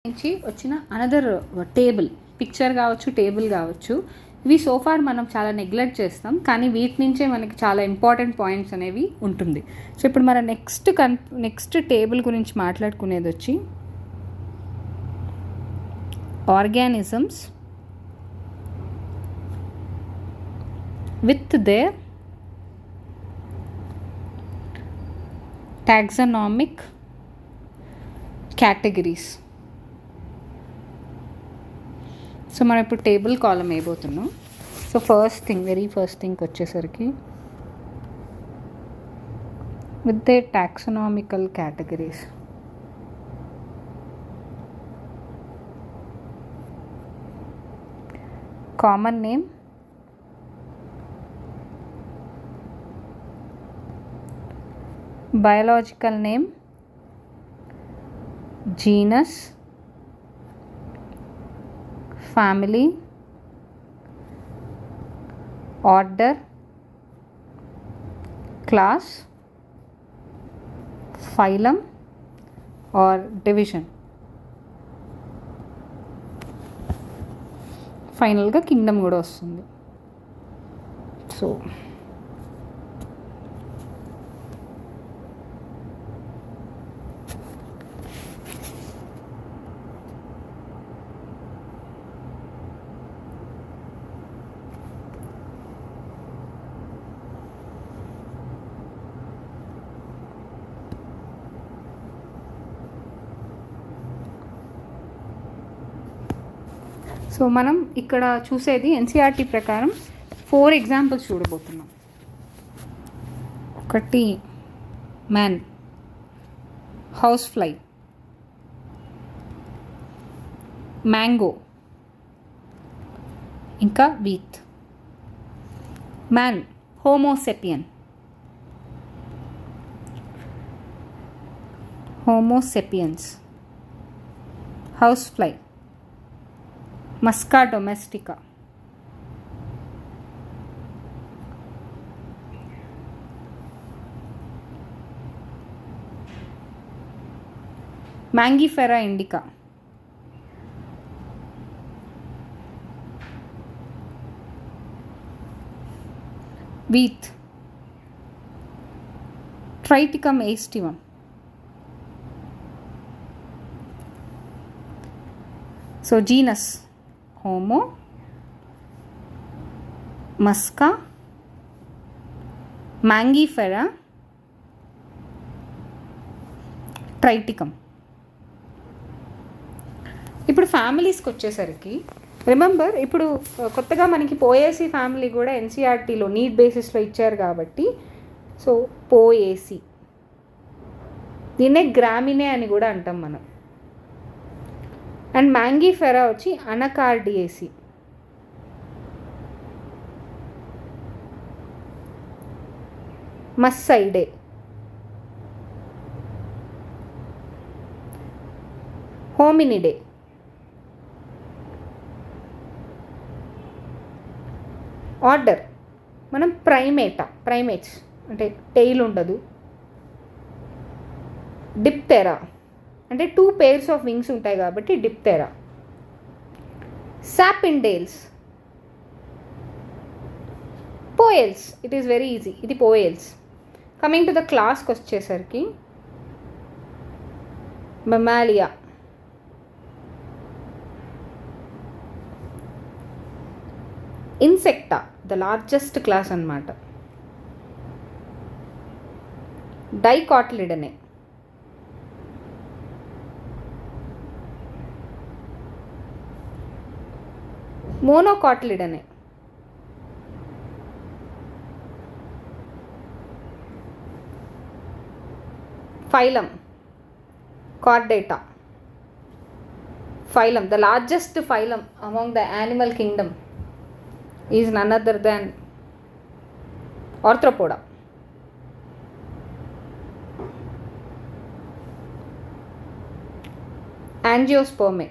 నుంచి వచ్చిన another table, picture కావచ్చు, టేబుల్ కావచ్చు. ఇవి సోఫార్ మనం చాలా నెగ్లెక్ట్ చేస్తాం, కానీ వీటి నుంచే మనకి చాలా ఇంపార్టెంట్ పాయింట్స్ అనేవి ఉంటుంది. సో ఇప్పుడు మన నెక్స్ట్ టేబుల్ గురించి మాట్లాడుకునేది వచ్చి organisms with their taxonomic categories. So మనం ఇప్పుడు టేబుల్ కాలం వేయబోతున్నాం. సో వెరీ ఫస్ట్ థింగ్ వచ్చేసరికి with the taxonomical categories. Common name, biological name, genus, family, order, class, phylum or division. ఫైనల్గా కింగ్డమ్ కూడా వస్తుంది. సో మనం ఇక్కడ చూసేది ఎన్సీఆర్టీ ప్రకారం 4 ఎగ్జాంపుల్స్ చూడబోతున్నాం. ఒకటి మ్యాన్, హౌస్ ఫ్లై, మ్యాంగో, ఇంకా wheat. Man homo sapiens. House fly musca domestica. Mangifera indica. Wheat triticum aestivum. So genus homo, musca, mangifera, triticum. ఇప్పుడు ఫ్యామిలీస్కి వచ్చేసరికి రిమెంబర్, ఇప్పుడు కొత్తగా మనకి పోయేసి ఫ్యామిలీ కూడా ఎన్సీఆర్టీలో నీడ్ బేసిస్లో ఇచ్చారు కాబట్టి, సో పోయేసి దీన్నే గ్రామినే అని కూడా అంటాం మనం. అండ్ మ్యాంగిఫెరా వచ్చి అనకార్డియేసి. మస్సైడే. హోమినిడే. ఆర్డర్ మనం ప్రైమేట్స్ అంటే టెయిల్ ఉండదు. డిప్టెరా అంటే 2 pairs ఆఫ్ వింగ్స్ ఉంటాయి కాబట్టి diptera. Sapindales. Poales. It is very easy, ఇది పోయల్స్. కమింగ్ టు ద క్లాస్కి వచ్చేసరికి mammalia. Insecta the largest class అన్నమాట. Dicotyledonae. Monocotyledonae. Phylum chordata. Phylum, the largest phylum among the animal kingdom is none other than Arthropoda. Angiospermae.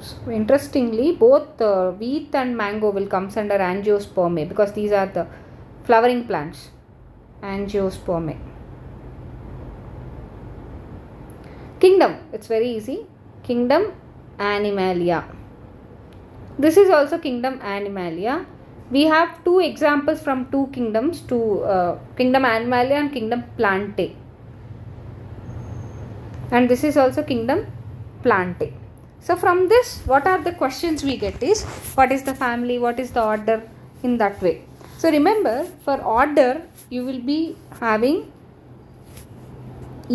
So interestingly, both wheat and mango will comes under Angiospermae because these are the flowering plants. Angiospermae. Kingdom, it's very easy. Kingdom Animalia. This is also Kingdom Animalia. We have two examples from two kingdoms, Kingdom Animalia and Kingdom Plantae. And this is also Kingdom Plantae. So from this, what are the questions we get is, what is the family, what is the order, in that way. So remember, for order, you will be having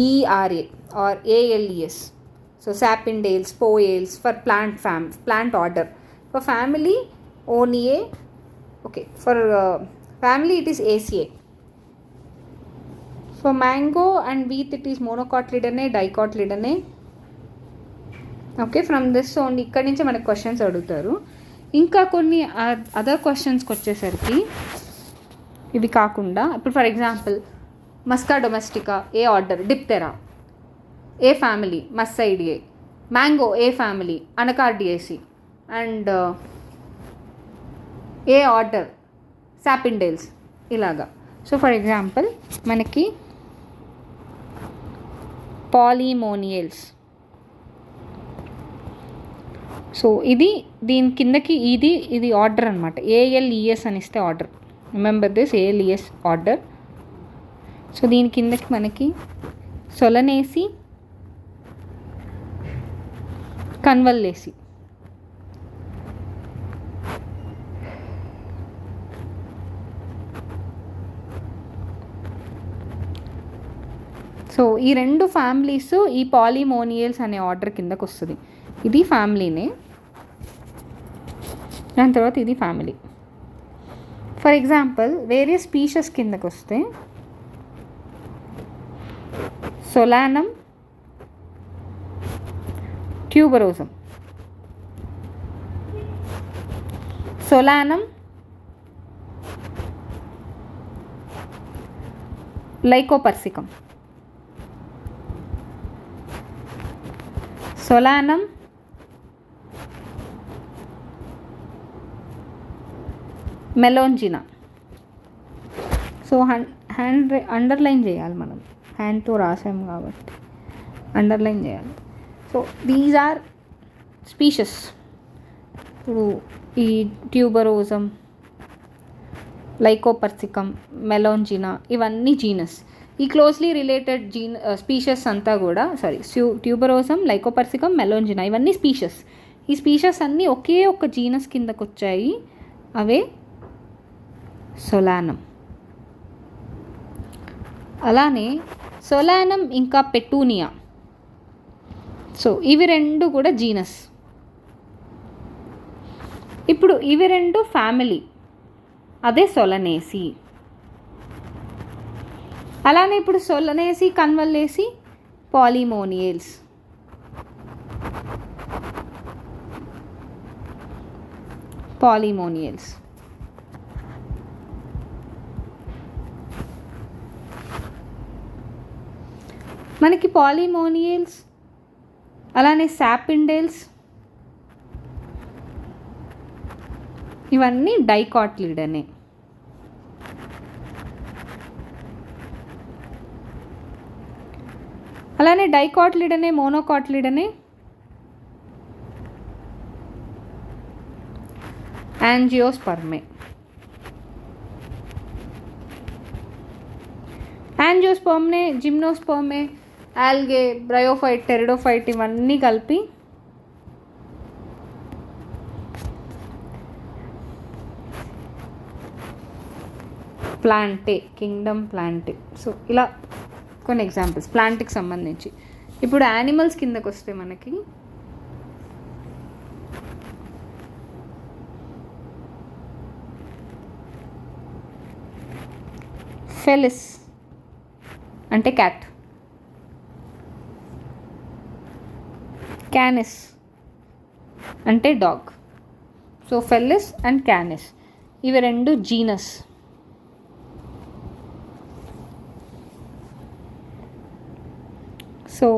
ERA or ALES. So Sapindales, Poales for plant order. For family, ONA. Okay, for family it is ACA. For mango and wheat it is monocotyledone, dicotyledone. Okay, from this only ఇక్కడి నుంచి మనకు questions అడుగుతారు. ఇంకా కొన్ని other క్వశ్చన్స్కి వచ్చేసరికి ఇవి కాకుండా, ఇప్పుడు for example musca domestica a order, diptera a family, muscidae. Mango a family, anacardiaceae. And a order, sapindales. ఇలాగా. సో ఫర్ ఎగ్జాంపుల్ మనకి పాలిమోనియల్స్. సో దీని కిందకి ఇది ఆర్డర్ అనమాట. ALES అని ఇస్తే order. Remember this, ALES order. So దీని కిందకి మనకి సొలనేసి, కన్వల్లేసి. సో ఈ రెండు ఫ్యామిలీస్ ఈ పాలిమోనియల్స్ అనే ఆర్డర్ కిందకు వస్తుంది. ఇది ఫ్యామిలీనే, దాని తర్వాత ఇది family. For example various species కిందకు వస్తే solanum, tuberosum. Solanum, lycopersicum. Solanum, melongena. So underline చేయాలి మనం, హ్యాండ్తో రాసాము కాబట్టి అండర్లైన్ చేయాలి. So these are species. ఇప్పుడు ఈ ట్యూబరోజం, లైకోపర్సికం, మెలోంజినా ఇవన్నీ జీనస్. ఈ క్లోజ్లీ రిలేటెడ్ స్పీషస్ అంతా కూడా ట్యూబరోజం, లైకోపర్సికం, మెలోంజినా ఇవన్నీ స్పీషస్. ఈ స్పీషస్ అన్నీ ఒకే ఒక జీనస్ కిందకు వచ్చాయి, అవే సొలానం. అలానే సొలానం ఇంకా పెటూనియా. సో ఇవి రెండు కూడా జీనస్. ఇప్పుడు ఇవి రెండు ఫ్యామిలీ, అదే సొలనేసి. అలానే ఇప్పుడు సొలనేసి, కన్వల్లేసి పాలిమోనియల్స్. పాలిమోనియల్స్. మనకి పాలిమోనియల్స్, అలానే సాపిండేల్స్ ఇవన్నీ డైకాట్లిడనే. అలానే డైకాట్లిడనే, మోనోకాట్లిడనే, యాంజియోస్పర్మే. యాంజియోస్పర్మ్నే, జిమ్నోస్పర్మే, ఆల్గే, బ్రయోఫైట్, టెరిడోఫైట్ ఇవన్నీ కలిపి ప్లాంటే, కింగ్డమ్ ప్లాంటే. సో ఇలా కొన్ని ఎగ్జాంపుల్స్ ప్లాంట్కి సంబంధించి. ఇప్పుడు యానిమల్స్ కిందకు వస్తే మనకి ఫెలిస్ అంటే క్యాట్, క్యానిస్ అంటే డాగ్. సో ఫెలిస్ అండ్ క్యానిస్ ఇవి రెండు జీనస్. సో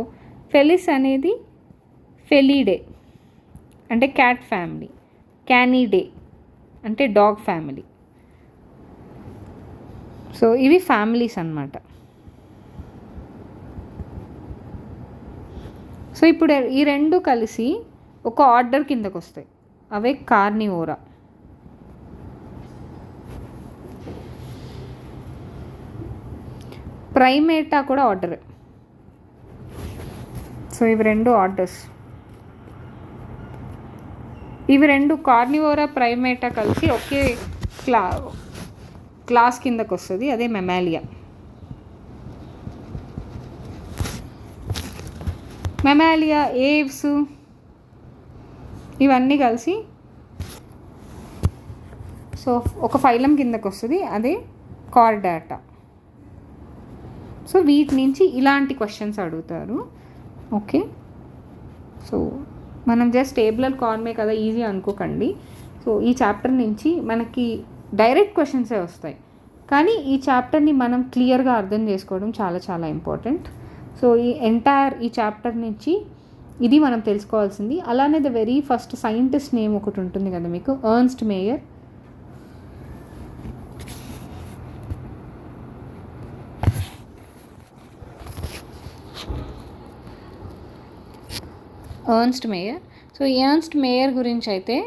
ఫెలిస్ అనేది ఫెలిడే అంటే క్యాట్ ఫ్యామిలీ, క్యానిడే అంటే డాగ్ ఫ్యామిలీ. సో ఇవి ఫ్యామిలీస్ అన్నమాట. సో ఇప్పుడు ఈ రెండు కలిసి ఒక ఆర్డర్ కిందకు వస్తాయి, అవే కార్నివోరా. ప్రైమేటా కూడా ఆర్డర్. సో ఇవి రెండు ఆర్డర్స్. ఇవి రెండు కార్నివోరా ప్రైమేటా కలిసి ఒకే క్లాస్ కిందకు వస్తుంది, అదే మెమాలియా. మెమాలియా, ఏవ్స్ ఇవన్నీ కలిసి సో ఒక ఫైలం కిందకు వస్తుంది, అదే కార్డాటా. సో వీటి నుంచి ఇలాంటి క్వశ్చన్స్ అడుగుతారు. ఓకే, సో మనం జస్ట్ టేబులర్ కార్మే కదా ఈజీ అనుకోకండి. సో ఈ చాప్టర్ నుంచి మనకి డైరెక్ట్ క్వశ్చన్సే వస్తాయి, కానీ ఈ చాప్టర్ని మనం క్లియర్గా అర్థం చేసుకోవడం చాలా చాలా ఇంపార్టెంట్. సో ఈ చాప్టర్ నుంచి ఇది మనం తెలుసుకోవాల్సింది. అలానే the very first scientist name ఒకటి ఉంటుంది కదా మీకు, Ernst Mayr. Ernst Mayr. So Ernst Mayr గురించి అయితే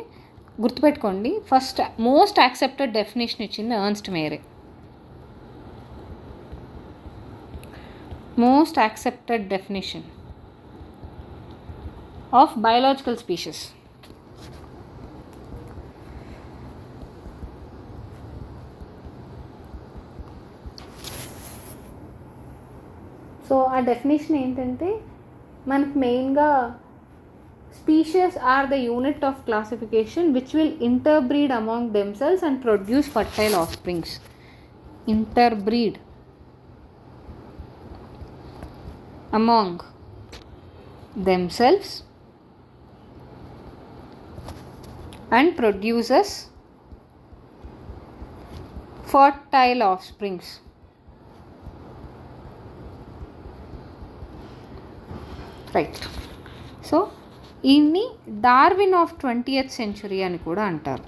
గుర్తుపెట్టుకోండి, ఫస్ట్ మోస్ట్ యాక్సెప్టెడ్ డెఫినేషన్ ఇచ్చింది ఎర్న్స్ట్ మేయరే. Most accepted definition of biological species. So ఆ డెఫినేషన్ ఏంటంటే మనకు మెయిన్గా species are the unit of classification which will interbreed among themselves and produce fertile offsprings. ఇంటర్బ్రీడ్ among themselves and produces fertile offsprings. Right. So ఈయన్ని Darwin of 20th century అని కూడా అంటారు.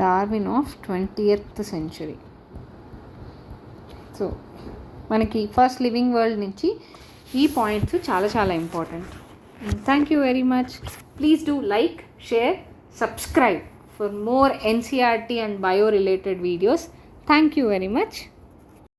Darwin of 20th century. So మనకి first living world నుంచి ఈ points చాలా చాలా important. Thank you very much. Please do like, share, subscribe for more NCERT and bio related videos. Thank you very much.